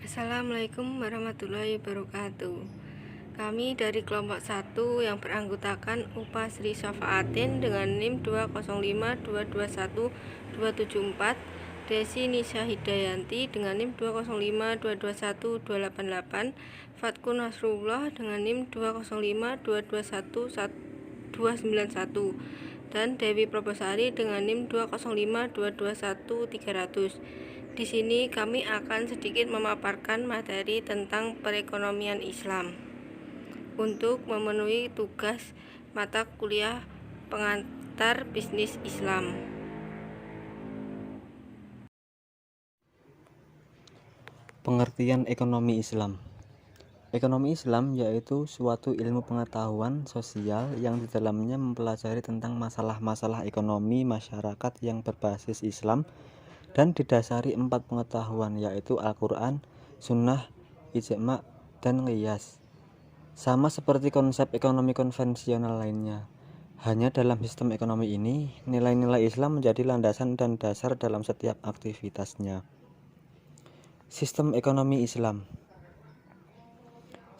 Assalamualaikum warahmatullahi wabarakatuh. Kami dari kelompok 1 yang beranggotakan UPA Sri Syafaatin dengan NIM 205221274, Desi Nisha Hidayanti dengan NIM 205221288, Fatku Nasrullah dengan NIM 205221291, dan Dewi Probosari dengan NIM 205221300. Di sini kami akan sedikit memaparkan materi tentang perekonomian Islam untuk memenuhi tugas mata kuliah pengantar bisnis Islam. Pengertian ekonomi Islam. Ekonomi Islam yaitu suatu ilmu pengetahuan sosial yang di dalamnya mempelajari tentang masalah-masalah ekonomi masyarakat yang berbasis Islam dan didasari 4 pengetahuan yaitu Al-Quran, Sunnah, Ijma', dan Qiyas. Sama seperti konsep ekonomi konvensional lainnya. Hanya dalam sistem ekonomi ini, nilai-nilai Islam menjadi landasan dan dasar dalam setiap aktivitasnya. Sistem ekonomi Islam.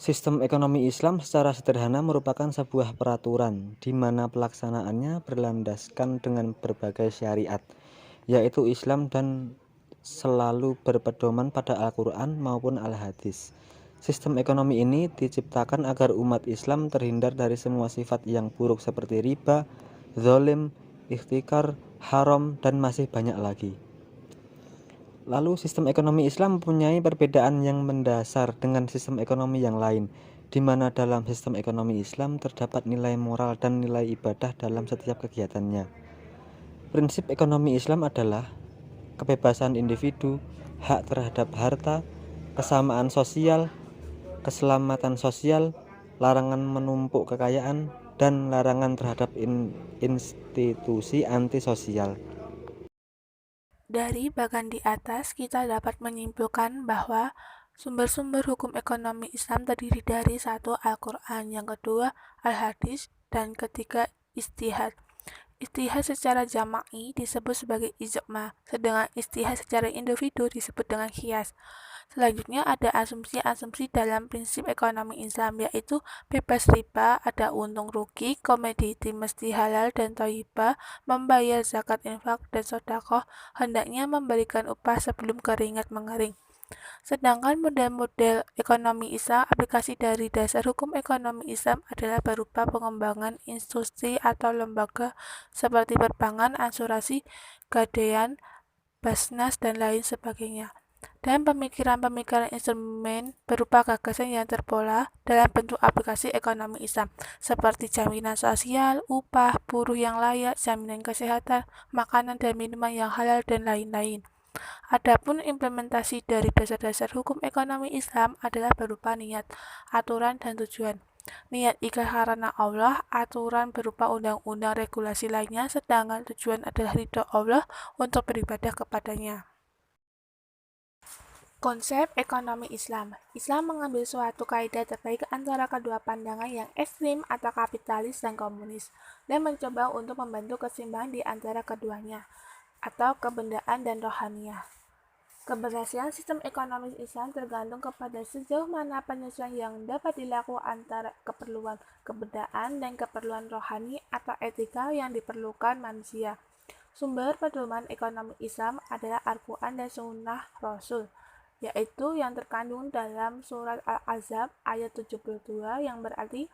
Sistem ekonomi Islam secara sederhana merupakan sebuah peraturan di mana pelaksanaannya berlandaskan dengan berbagai syariat, yaitu Islam dan selalu berpedoman pada Al-Quran maupun Al-Hadis. Sistem ekonomi ini diciptakan agar umat Islam terhindar dari semua sifat yang buruk seperti riba, zalim, ikhtikar, haram, dan masih banyak lagi. Lalu sistem ekonomi Islam mempunyai perbedaan yang mendasar dengan sistem ekonomi yang lain, di mana dalam sistem ekonomi Islam terdapat nilai moral dan nilai ibadah dalam setiap kegiatannya. Prinsip ekonomi Islam adalah kebebasan individu, hak terhadap harta, kesamaan sosial, keselamatan sosial, larangan menumpuk kekayaan, dan larangan terhadap institusi antisosial. Dari bagian di atas, kita dapat menyimpulkan bahwa sumber-sumber hukum ekonomi Islam terdiri dari satu Al-Quran, yang kedua Al-Hadis, dan ketiga Ijtihad. Ijtihad secara jama'i disebut sebagai ijma', sedangkan ijtihad secara individu disebut dengan qiyas. Selanjutnya ada asumsi-asumsi dalam prinsip ekonomi Islam, yaitu bebas riba, ada untung rugi, komoditi mesti halal dan thayyibah, membayar zakat infak dan sedekah, hendaknya memberikan upah sebelum keringat mengering. Sedangkan model-model ekonomi Islam, aplikasi dari dasar hukum ekonomi Islam adalah berupa pengembangan institusi atau lembaga seperti perbankan, asuransi, gadaian, Basnas, dan lain sebagainya. Dan pemikiran-pemikiran instrumen berupa gagasan yang terpola dalam bentuk aplikasi ekonomi Islam, seperti jaminan sosial, upah, buruh yang layak, jaminan kesehatan, makanan dan minuman yang halal, dan lain-lain. Adapun implementasi dari dasar-dasar hukum ekonomi Islam adalah berupa niat, aturan, dan tujuan. Niat ikhlas karena Allah, aturan berupa undang-undang regulasi lainnya, sedangkan tujuan adalah ridho Allah untuk beribadah kepadanya. Konsep ekonomi Islam. Islam mengambil suatu kaidah terbaik antara kedua pandangan yang ekstrim atau kapitalis dan komunis, dan mencoba untuk membentuk keseimbangan di antara keduanya, atau kebendaan dan rohaniah. Keberhasilan sistem ekonomi Islam tergantung kepada sejauh mana penyesuaian yang dapat dilakukan antara keperluan kebendaan dan keperluan rohani atau etika yang diperlukan manusia. Sumber pedoman ekonomi Islam adalah Al-Quran dan Sunnah Rasul, yaitu yang terkandung dalam surat Al-Ahzab ayat 72 yang berarti,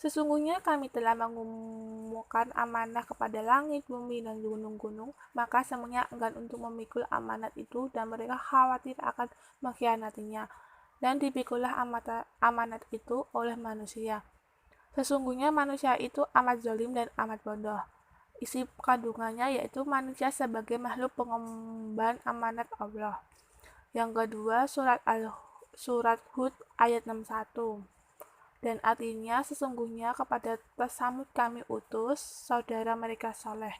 sesungguhnya kami telah mengumumkan amanah kepada langit, bumi, dan gunung-gunung, maka semuanya enggan untuk memikul amanat itu dan mereka khawatir akan mengkhianatinya. Dan dipikulah amanat itu oleh manusia. Sesungguhnya manusia itu amat zalim dan amat bodoh. Isi kandungannya yaitu manusia sebagai makhluk pengemban amanat Allah. Yang kedua, surat Hud ayat 61. Dan artinya sesungguhnya kepada Tsamud kami utus saudara mereka Saleh.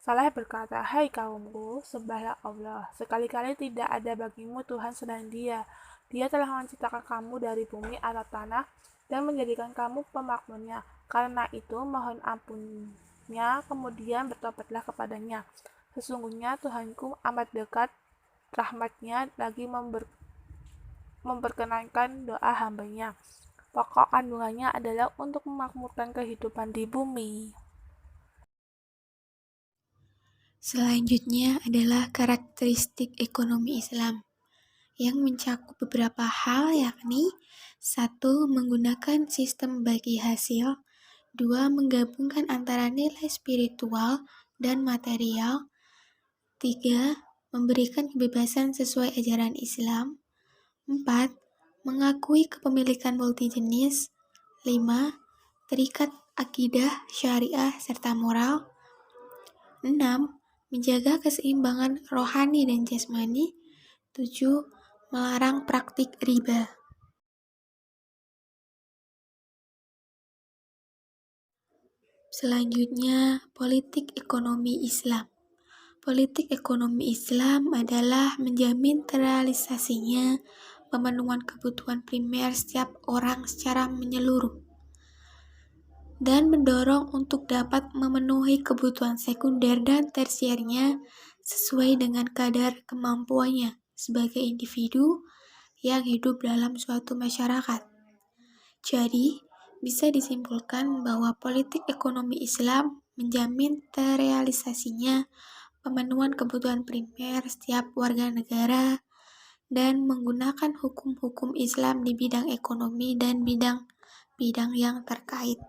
Saleh berkata, hai kaumku, sembahlah Allah. Sekali-kali tidak ada bagimu Tuhan selain Dia. Dia telah menciptakan kamu dari bumi atau tanah dan menjadikan kamu pemakmurnya. Karena itu mohon ampunnya, kemudian bertobatlah kepadanya. Sesungguhnya Tuhanku amat dekat rahmatnya lagi memperkenankan doa hambanya. Pokok kandungannya adalah untuk memakmurkan kehidupan di bumi. Selanjutnya adalah karakteristik ekonomi Islam yang mencakup beberapa hal, yakni 1. Menggunakan sistem bagi hasil, 2. Menggabungkan antara nilai spiritual dan material, 3. Memberikan kebebasan sesuai ajaran Islam, 4. Mengakui kepemilikan multijenis, 5. Terikat akidah, syariah, serta moral, 6. Menjaga keseimbangan rohani dan jasmani, 7. Melarang praktik riba. Selanjutnya, politik ekonomi Islam. Politik ekonomi Islam adalah menjamin terrealisasinya pemenuhan kebutuhan primer setiap orang secara menyeluruh dan mendorong untuk dapat memenuhi kebutuhan sekunder dan tersiernya sesuai dengan kadar kemampuannya sebagai individu yang hidup dalam suatu masyarakat. Jadi, bisa disimpulkan bahwa politik ekonomi Islam menjamin terrealisasinya pemenuhan kebutuhan primer setiap warga negara dan menggunakan hukum-hukum Islam di bidang ekonomi dan bidang-bidang yang terkait.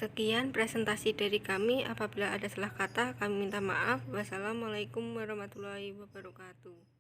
Sekian presentasi dari kami. Apabila ada salah kata, kami minta maaf. Wassalamualaikum warahmatullahi wabarakatuh.